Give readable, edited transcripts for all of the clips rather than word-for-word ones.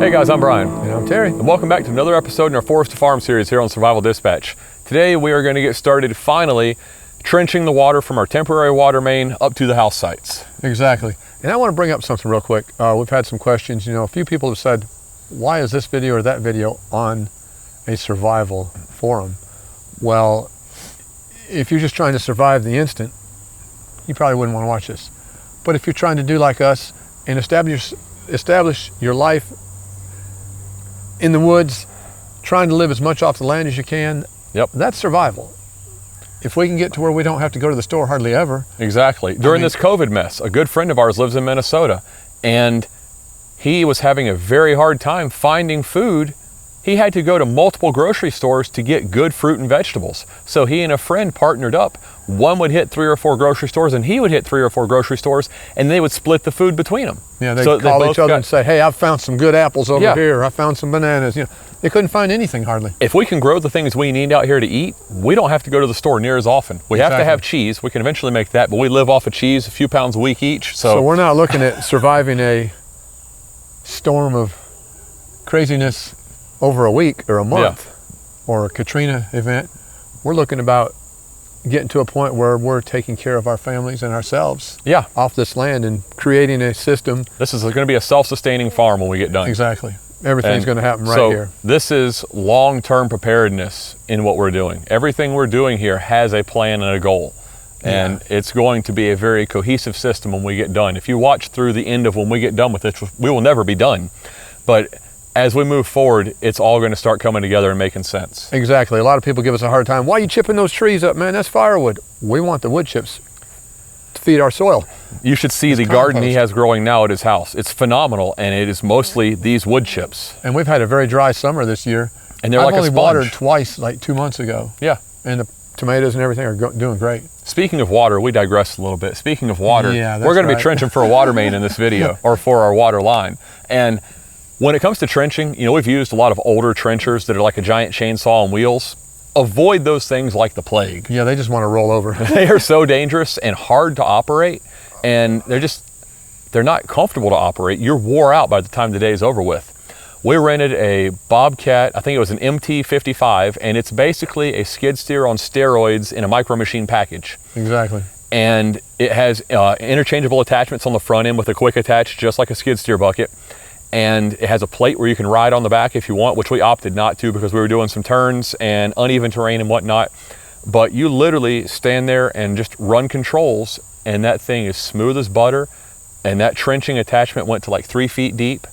Hey guys, I'm Brian. And I'm Terry. And welcome back to another episode in our Forest to Farm series here on Survival Dispatch. Today we are going to get started finally trenching the water from our temporary water main up to the house sites. Exactly. And I want to bring up something real quick. We've had some questions. You know, a few people have said, why is this video or that video on a survival forum? Well, if you're just trying to survive the instant, you probably wouldn't want to watch this. But if you're trying to do like us and establish your life in the woods, trying to live as much off the land as you can, that's survival. If we can get to where we don't have to go to the store hardly ever. Exactly. During this COVID mess, a good friend of ours lives in Minnesota, and he was having a very hard time finding food. He had to go to multiple grocery stores to get good fruit and vegetables. So he and a friend partnered up. One would hit 3 or 4 grocery stores, and he would hit 3 or 4 grocery stores, and they would split the food between them. Yeah, they'd call each other and say, hey, I've found some good apples over here. I found some bananas. You know, they couldn't find anything hardly. If we can grow the things we need out here to eat, we don't have to go to the store near as often. We have to have cheese. We can eventually make that, but we live off of cheese, a few pounds a week each. So we're not looking at surviving a storm of craziness over a week or a month or a Katrina event. We're looking about getting to a point where we're taking care of our families and ourselves off this land and creating a system. This is going to be a self-sustaining farm when we get done. Exactly. Everything's going to happen right here. This is long-term preparedness in what we're doing. Everything we're doing here has a plan and a goal. And it's going to be a very cohesive system when we get done. If you watch through the end of when we get done with this, we will never be done. But as we move forward, it's all going to start coming together and making sense. Exactly. A lot of people give us a hard time. Why are you chipping those trees up, man? That's firewood. We want the wood chips to feed our soil. You should see the garden he has growing now at his house. It's phenomenal, and it is mostly these wood chips. And we've had a very dry summer this year. And they're like a sponge. I've only watered twice, like 2 months ago. Yeah. And the tomatoes and everything are doing great. Speaking of water, we digressed a little bit. Speaking of water, we're going to be trenching for a water main in this video, or for our water line. And when it comes to trenching, you know, we've used a lot of older trenchers that are like a giant chainsaw on wheels. Avoid those things like the plague. Yeah, they just want to roll over. They are so dangerous and hard to operate, and they're not comfortable to operate. You're wore out by the time the day is over with. We rented a Bobcat, I think it was an MT55, and it's basically a skid steer on steroids in a micro machine package. Exactly. And it has interchangeable attachments on the front end with a quick attach, just like a skid steer bucket. And it has a plate where you can ride on the back if you want, which we opted not to because we were doing some turns and uneven terrain and whatnot. But you literally stand there and just run controls, and that thing is smooth as butter. And that trenching attachment went to like 3 feet deep.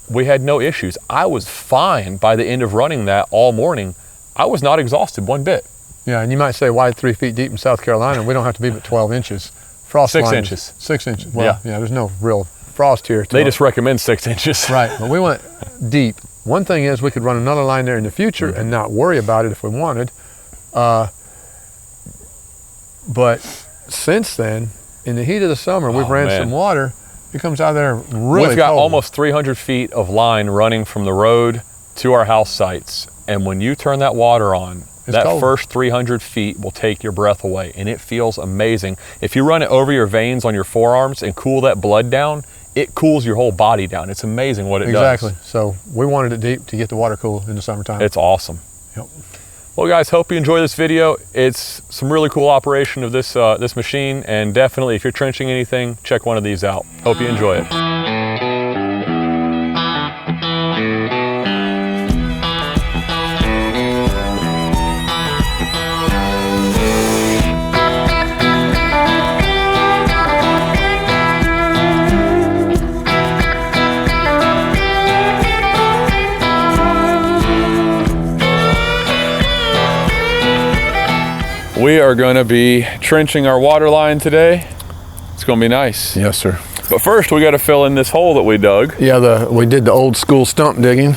We had no issues. I was fine by the end of running that all morning. I was not exhausted one bit. Yeah, and you might say, why 3 feet deep in South Carolina? We don't have to be but 12 inches. Frost 6 line inches. 6 inches. Well, yeah, there's no real frost here. They just recommend 6 inches. Right, but we went deep. One thing is we could run another line there in the future and not worry about it if we wanted. But since then, in the heat of the summer, we've ran some water. It comes out of there really We've got cold. almost 300 feet of line running from the road to our house sites. And when you turn that water on, that first 300 feet will take your breath away, and it feels amazing. If you run it over your veins on your forearms and cool that blood down, it cools your whole body down. It's amazing what it does. Exactly. So we wanted it deep to get the water cool in the summertime. It's awesome. Yep. Well, guys, hope you enjoy this video. It's some really cool operation of this this machine, and definitely if you're trenching anything, check one of these out. Hope you enjoy it. We are going to be trenching our water line today. It's going to be nice. Yes, sir. But first, we got to fill in this hole that we dug. Yeah, we did the old school stump digging.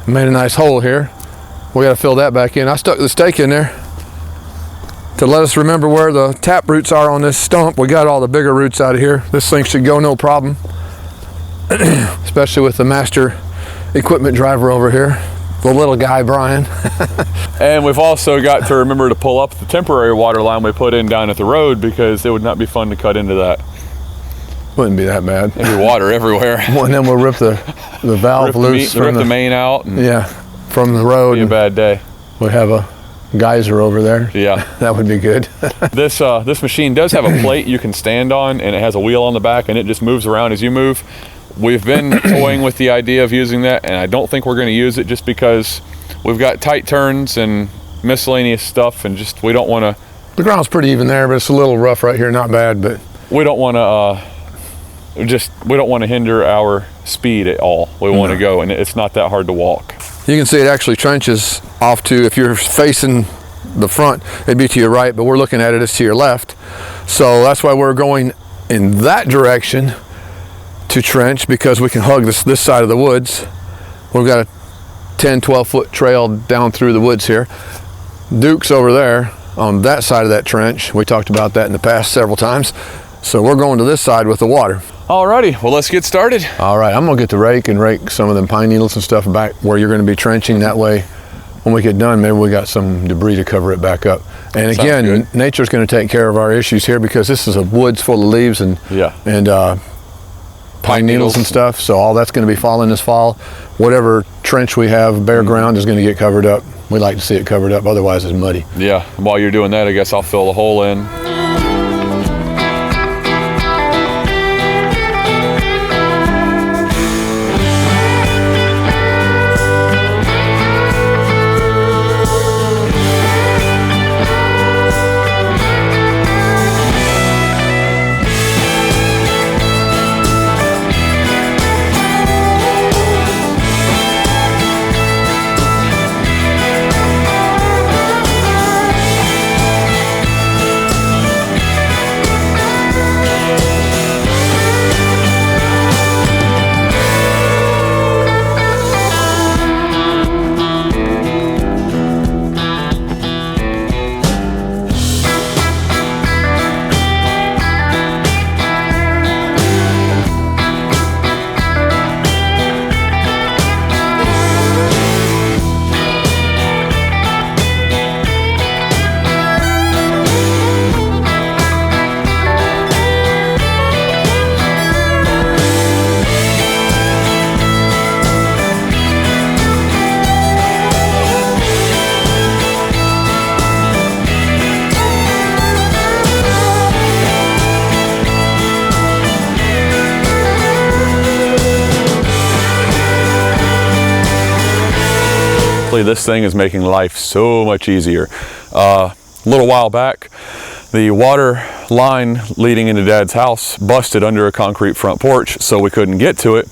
Made a nice hole here. We got to fill that back in. I stuck the stake in there to let us remember where the tap roots are on this stump. We got all the bigger roots out of here. This thing should go no problem, especially with the master equipment driver over here. The little guy, Brian. And we've also got to remember to pull up the temporary water line we put in down at the road because it would not be fun to cut into that. Wouldn't be that bad. There'd be water everywhere. And then we'll rip the valve loose. Rip the main out. And yeah, from the road. Be a bad day. We'd have a geyser over there. Yeah. That would be good. This machine does have a plate you can stand on, and it has a wheel on the back, and it just moves around as you move. We've been toying with the idea of using that, and I don't think we're going to use it just because we've got tight turns and miscellaneous stuff, and just we don't want to. The ground's pretty even there, but it's a little rough right here. Not bad, but we don't want to hinder our speed at all. We want to go, and it's not that hard to walk. You can see it actually trenches off to, if you're facing the front, it'd be to your right, but we're looking at it as to your left. So that's why we're going in that direction to trench, because we can hug this side of the woods. We've got a 10, 12 foot trail down through the woods here. Duke's over there on that side of that trench. We talked about that in the past several times. So we're going to this side with the water. Alrighty, well, let's get started. All right, I'm gonna get the rake and rake some of them pine needles and stuff back where you're gonna be trenching. That way, when we get done, maybe we got some debris to cover it back up. And again, nature's gonna take care of our issues here, because this is a woods full of leaves and pine needles and stuff. So all that's gonna be falling this fall. Whatever trench we have, bare ground, is gonna get covered up. We like to see it covered up, otherwise it's muddy. Yeah, while you're doing that, I guess I'll fill the hole in. This thing is making life so much easier. A little while back, the water line leading into Dad's house busted under a concrete front porch, so we couldn't get to it,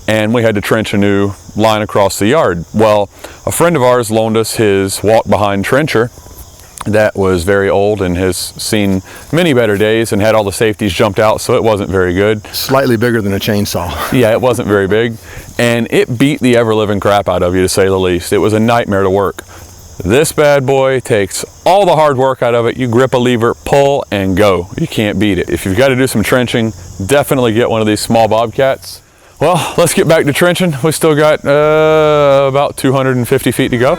and we had to trench a new line across the yard. Well, a friend of ours loaned us his walk-behind trencher that was very old and has seen many better days and had all the safeties jumped out, so it wasn't very good. Slightly bigger than a chainsaw. Yeah, it wasn't very big, and it beat the ever-living crap out of you, to say the least. It was a nightmare to work. This bad boy takes all the hard work out of it. You grip a lever, pull, and go. You can't beat it. If you've got to do some trenching, definitely get one of these small bobcats. Well, let's get back to trenching. We still got about 250 feet to go.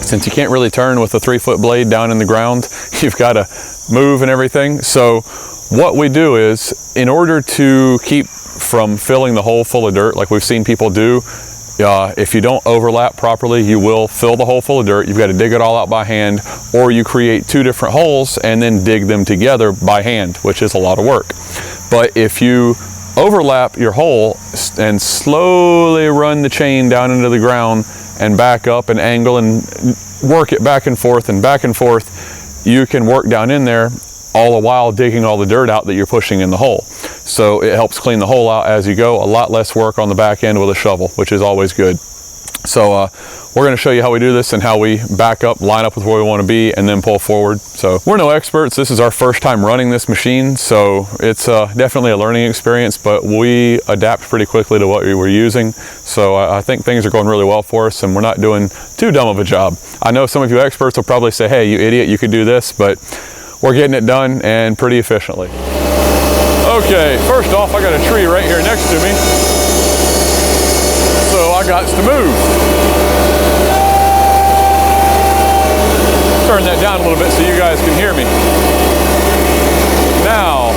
Since you can't really turn with a 3-foot blade down in the ground, you've got to move and everything. So what we do is, in order to keep from filling the hole full of dirt like we've seen people do, If you don't overlap properly, you will fill the hole full of dirt. You've got to dig it all out by hand, or you create two different holes and then dig them together by hand, which is a lot of work. But if you overlap your hole and slowly run the chain down into the ground and back up and angle and work it back and forth, you can work down in there all the while digging all the dirt out that you're pushing in the hole. So it helps clean the hole out as you go. A lot less work on the back end with a shovel, which is always good. So we're going to show you how we do this and how we back up, line up with where we want to be, and then pull forward. So we're no experts. This is our first time running this machine, so it's definitely a learning experience, but we adapt pretty quickly to what we were using. So I think things are going really well for us, and we're not doing too dumb of a job. I know some of you experts will probably say, hey, you idiot, you could do this, but we're getting it done and pretty efficiently. Okay, first off, I got a tree right here next to me, so I got to move. Turn that down a little bit so you guys can hear me. Now,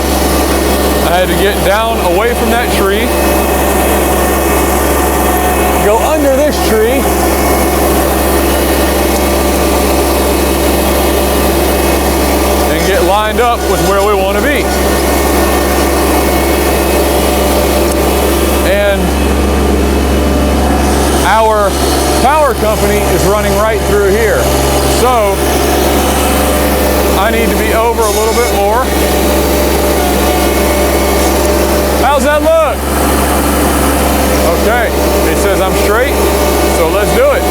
I had to get down away from that tree, go under this tree, and get lined up with where we want to be. And our power company is running right through here. So I need to be over a little bit more. How's that look? Okay, it says I'm straight, so let's do it.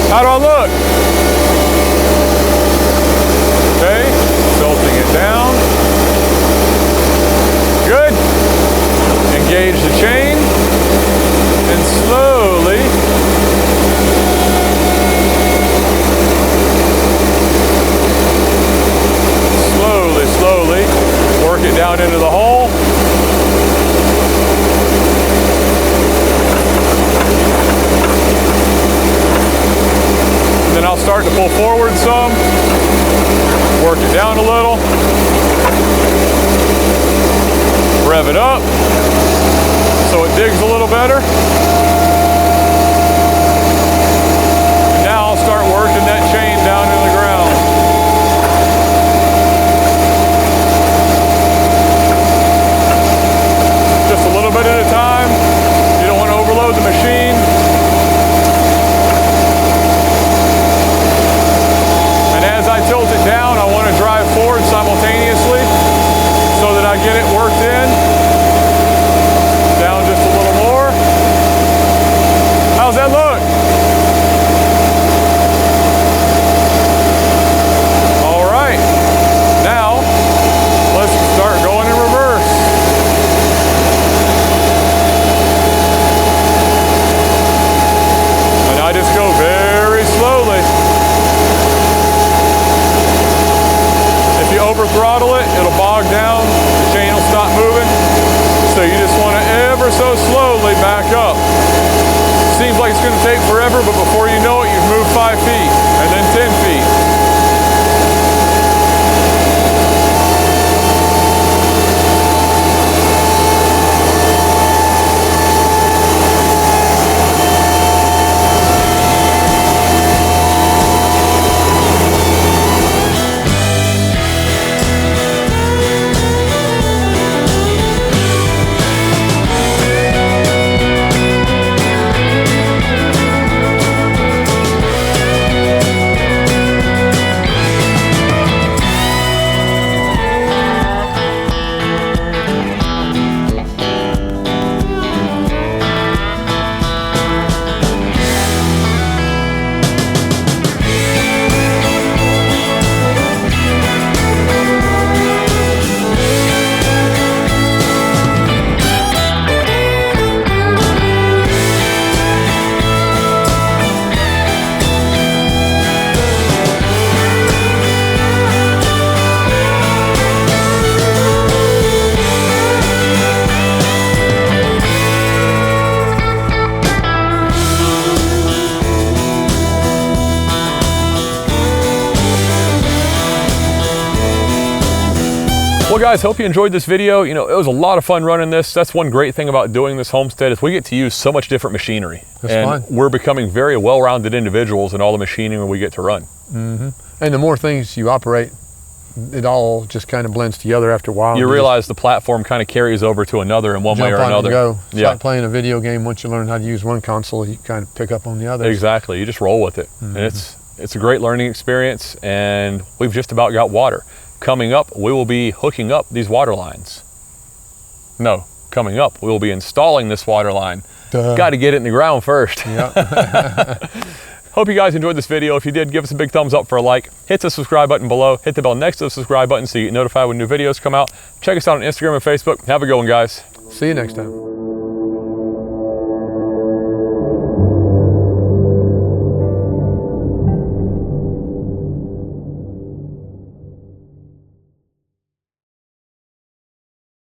How do I look? Okay, tilting it down. Good. Engage the chain and slowly work it down into the hole. Then I'll start to pull forward some, work it down a little, rev it up so it digs a little better. And now I'll start working that chain down in the ground. Just a little bit at a time. You don't want to overload the machine. As I tilt it down, I want to drive forward simultaneously so that I get it worked in. Down just a little more. How's that look? All right. Now, let's start going in reverse. And I just go very slowly. If you over throttle it, it'll bog down, the chain will stop moving. So you just want to ever so slowly back up. Seems like it's going to take forever, but before you know it, you've moved 5 feet and then 10 feet. Well guys, hope you enjoyed this video. You know, it was a lot of fun running this. That's one great thing about doing this homestead is we get to use so much different machinery. That's fun. We're becoming very well-rounded individuals in all the machinery we get to run. Mm-hmm. And the more things you operate, it all just kind of blends together after a while. You realize the platform kind of carries over to another in one way or another. Go. It's like playing a video game. Once you learn how to use one console, you kind of pick up on the others. Exactly. You just roll with it. Mm-hmm. And it's a great learning experience, and we've just about got water. Coming up, we will be hooking up these water lines. No, coming up, we will be installing this water line. Got to get it in the ground first. Yeah. Hope you guys enjoyed this video. If you did, give us a big thumbs up for a like. Hit the subscribe button below. Hit the bell next to the subscribe button so you get notified when new videos come out. Check us out on Instagram and Facebook. Have a good one, guys. See you next time.